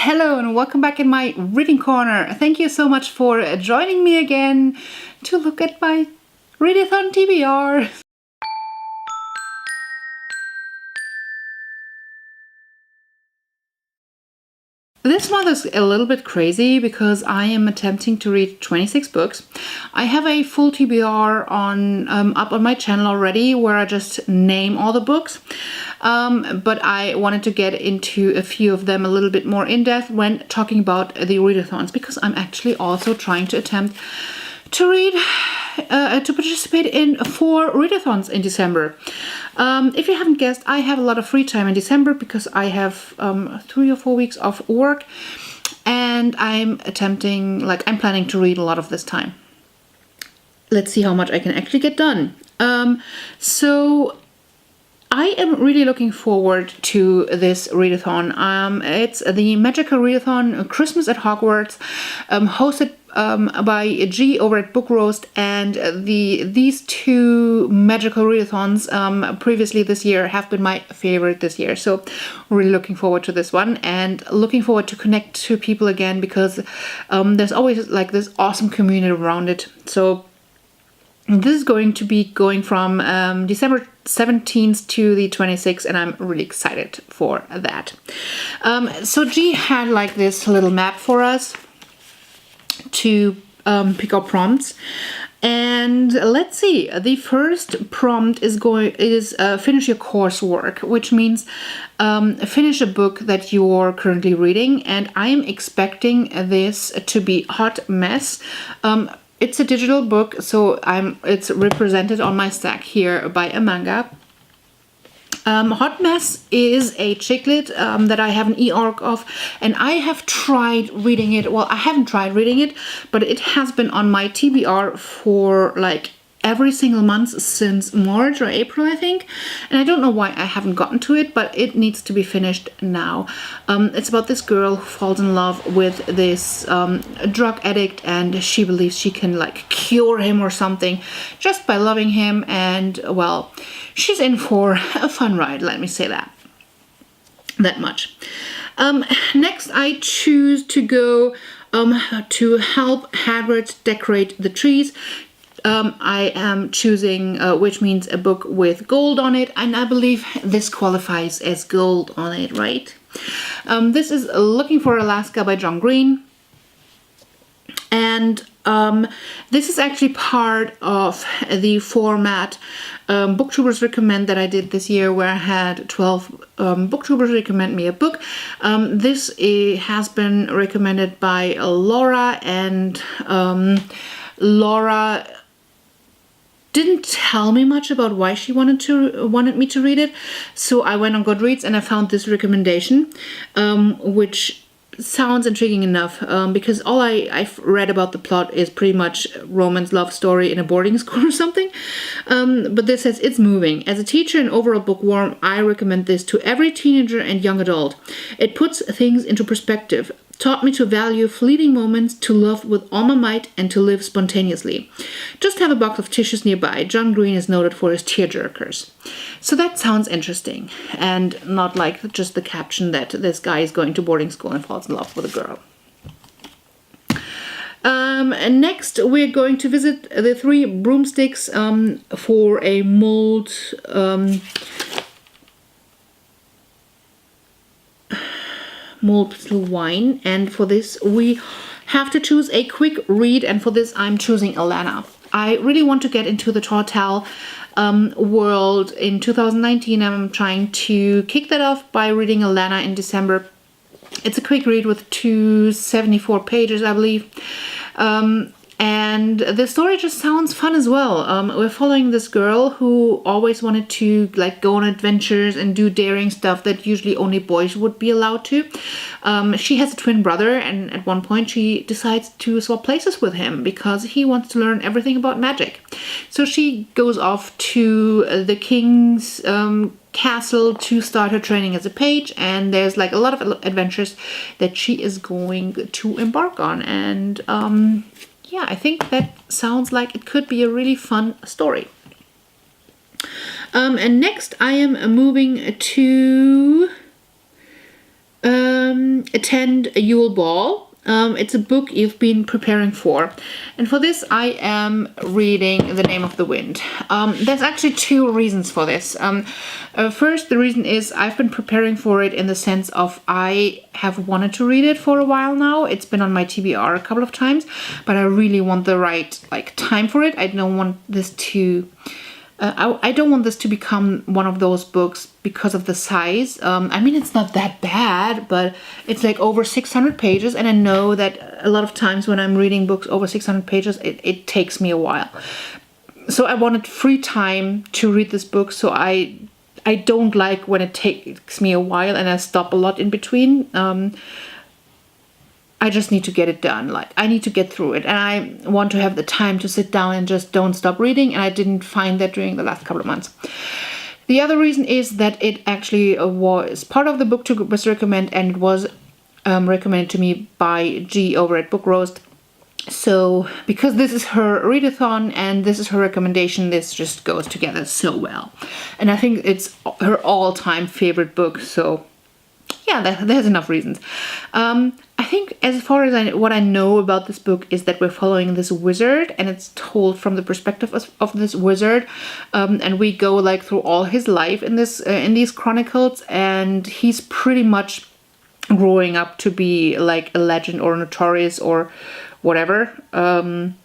Hello and welcome back in my reading corner. Thank you so much for joining me again to look at my Readathon TBR. This month is a little bit crazy because I am attempting to read 26 books. I have a full TBR on up on my channel already where I just name all the books. But I wanted to get into a few of them a little bit more in depth when talking about the readathons, because I'm actually also trying to attempt to read, to participate in 4 readathons in December. If you haven't guessed, I have a lot of free time in December because I have 3 or 4 weeks off work, and I'm planning to read a lot of this time. Let's see how much I can actually get done. So I am really looking forward to this readathon. It's the Magical Readathon Christmas at Hogwarts, hosted by G over at Book Roast, and these 2 magical readathons previously this year have been my favorite this year. So really looking forward to this one and looking forward to connect to people again, because there's always like this awesome community around it. So this is going to be going from December 17th to the 26th, and I'm really excited for that. So G had like this little map for us to pick our prompts, and let's see. The first prompt is finish your coursework, which means finish a book that you're currently reading, and I am expecting this to be Hot Mess. It's a digital book, so it's represented on my stack here by a manga. Hot Mess is a chick lit that I have an e-arc of, and I have tried reading it. Well, I haven't tried reading it, but it has been on my TBR for like every single month since March or April, I think. And I don't know why I haven't gotten to it, but it needs to be finished now. It's about this girl who falls in love with this drug addict, and she believes she can like cure him or something just by loving him. And well, she's in for a fun ride, let me say that much. Next, I choose to go to help Hagrid decorate the trees. I am choosing, which means a book with gold on it, and I believe this qualifies as gold on it, right? This is Looking for Alaska by John Green, and this is actually part of the format Booktubers Recommend that I did this year, where I had 12 booktubers recommend me a book. This has been recommended by Laura, and Laura didn't tell me much about why she wanted me to read it, so I went on Goodreads and I found this recommendation, which sounds intriguing enough, because all I've read about the plot is pretty much romance love story in a boarding school or something. But this says it's moving. As a teacher and overall bookworm, I recommend this to every teenager and young adult. It puts things into perspective, taught me to value fleeting moments, to love with all my might, and to live spontaneously. Just have a box of tissues nearby. John Green is noted for his tearjerkers. So that sounds interesting, and not like just the caption that this guy is going to boarding school and falls in love with a girl. And next, we're going to visit the 3 Broomsticks for a mulled wine, and for this we have to choose a quick read, and for this I'm choosing Alana. I really want to get into the Tortel world in 2019. I'm trying to kick that off by reading Alana in December. It's a quick read with 274 pages, I believe. And the story just sounds fun as well. We're following this girl who always wanted to like go on adventures and do daring stuff that usually only boys would be allowed to. She has a twin brother, and at one point she decides to swap places with him because he wants to learn everything about magic. So she goes off to the king's castle to start her training as a page, and there's like a lot of adventures that she is going to embark on, and yeah, I think that sounds like it could be a really fun story. And next I am moving to attend a Yule Ball. It's a book you've been preparing for. And for this, I am reading The Name of the Wind. There's actually two reasons for this. First, the reason is I've been preparing for it in the sense of I have wanted to read it for a while now. It's been on my TBR a couple of times, but I really want the right time for it. I don't want this to... I don't want this to become one of those books because of the size. I mean, it's not that bad, but it's like over 600 pages. And I know that a lot of times when I'm reading books over 600 pages, it takes me a while. So I wanted free time to read this book. So I don't like when it takes me a while and I stop a lot in between. I just need to get it done. I need to get through it. And I want to have the time to sit down and just don't stop reading. And I didn't find that during the last couple of months. The other reason is that it actually was part of the book to was recommend, and it was recommended to me by G over at Book Roast. So because this is her readathon and this is her recommendation, this just goes together so well. And I think it's her all-time favorite book. So yeah, there's enough reasons. I think as far as what I know about this book is that we're following this wizard, and it's told from the perspective of this wizard, and we go through all his life in these chronicles, and he's pretty much growing up to be a legend or notorious or whatever. And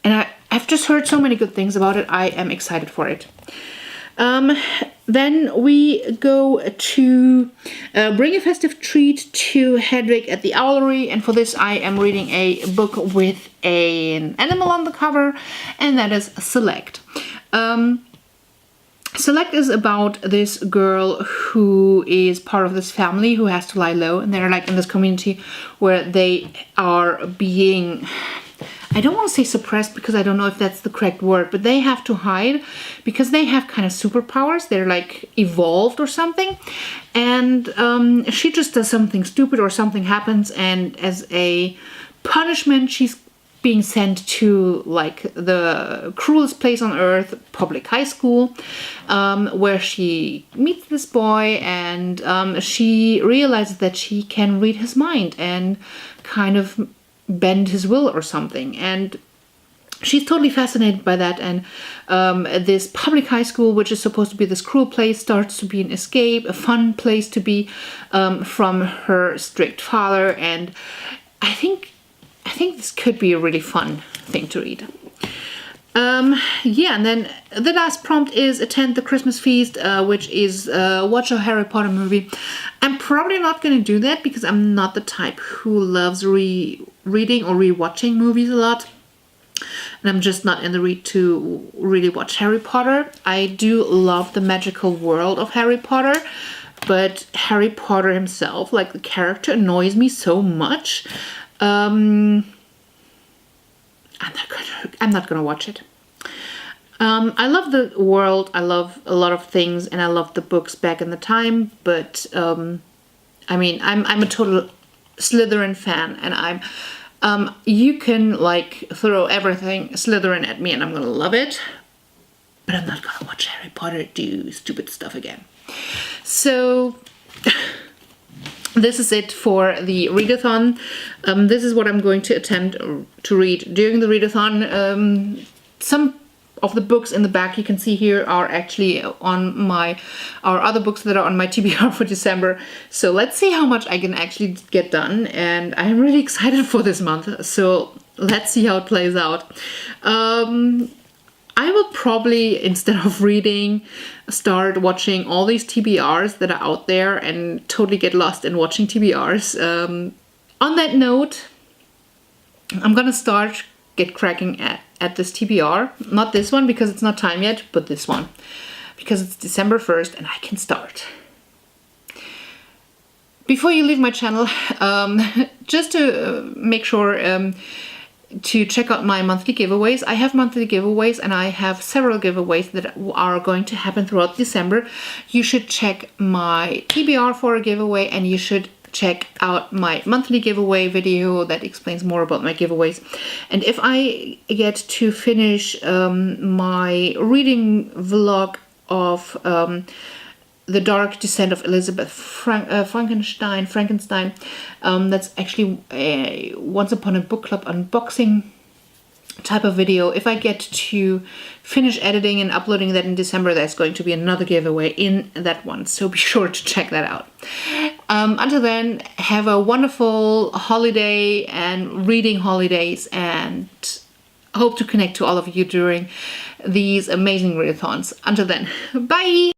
I've just heard so many good things about it. I am excited for it. Then we go to bring a festive treat to Hedwig at the Owlery, and for this I am reading a book with an animal on the cover, and that is Select. Select is about this girl who is part of this family who has to lie low, and they're in this community where they are being... I don't want to say suppressed because I don't know if that's the correct word, but they have to hide because they have kind of superpowers. They're evolved or something. And she just does something stupid or something happens, and as a punishment, she's being sent to the cruelest place on earth, public high school, where she meets this boy, and she realizes that she can read his mind and kind of bend his will or something, and she's totally fascinated by that. And this public high school, which is supposed to be this cruel place, starts to be an escape, a fun place to be from her strict father. And I think this could be a really fun thing to read. Yeah, and then the last prompt is attend the Christmas feast, which is watch a Harry Potter movie. I'm probably not going to do that because I'm not the type who loves reading or rewatching movies a lot. And I'm just not in the read to really watch Harry Potter. I do love the magical world of Harry Potter, but Harry Potter himself, the character, annoys me so much. I'm not gonna watch it. I love the world, I love a lot of things, and I love the books back in the time, but I mean, I'm a total Slytherin fan, and you can throw everything Slytherin at me and I'm gonna love it, but I'm not gonna watch Harry Potter do stupid stuff again. So this is it for the readathon. This is what I'm going to attempt to read during the readathon. Some of the books in the back you can see here are actually on our other books that are on my TBR for December. So let's see how much I can actually get done. And I'm really excited for this month. So let's see how it plays out. I will probably, instead of reading, start watching all these TBRs that are out there and totally get lost in watching TBRs. On that note, I'm gonna get cracking at this TBR. Not this one because it's not time yet, but this one. Because it's December 1st and I can start. Before you leave my channel, just to make sure to check out my monthly giveaways. I have monthly giveaways and I have several giveaways that are going to happen throughout December. You should check my TBR for a giveaway, and you should check out my monthly giveaway video that explains more about my giveaways. And if I get to finish my reading vlog of The Dark Descent of Elizabeth Frankenstein. That's actually a Once Upon a Book Club unboxing type of video. If I get to finish editing and uploading that in December, there's going to be another giveaway in that one, so be sure to check that out. Until then, have a wonderful holiday and reading holidays, and hope to connect to all of you during these amazing readathons. Until then, bye!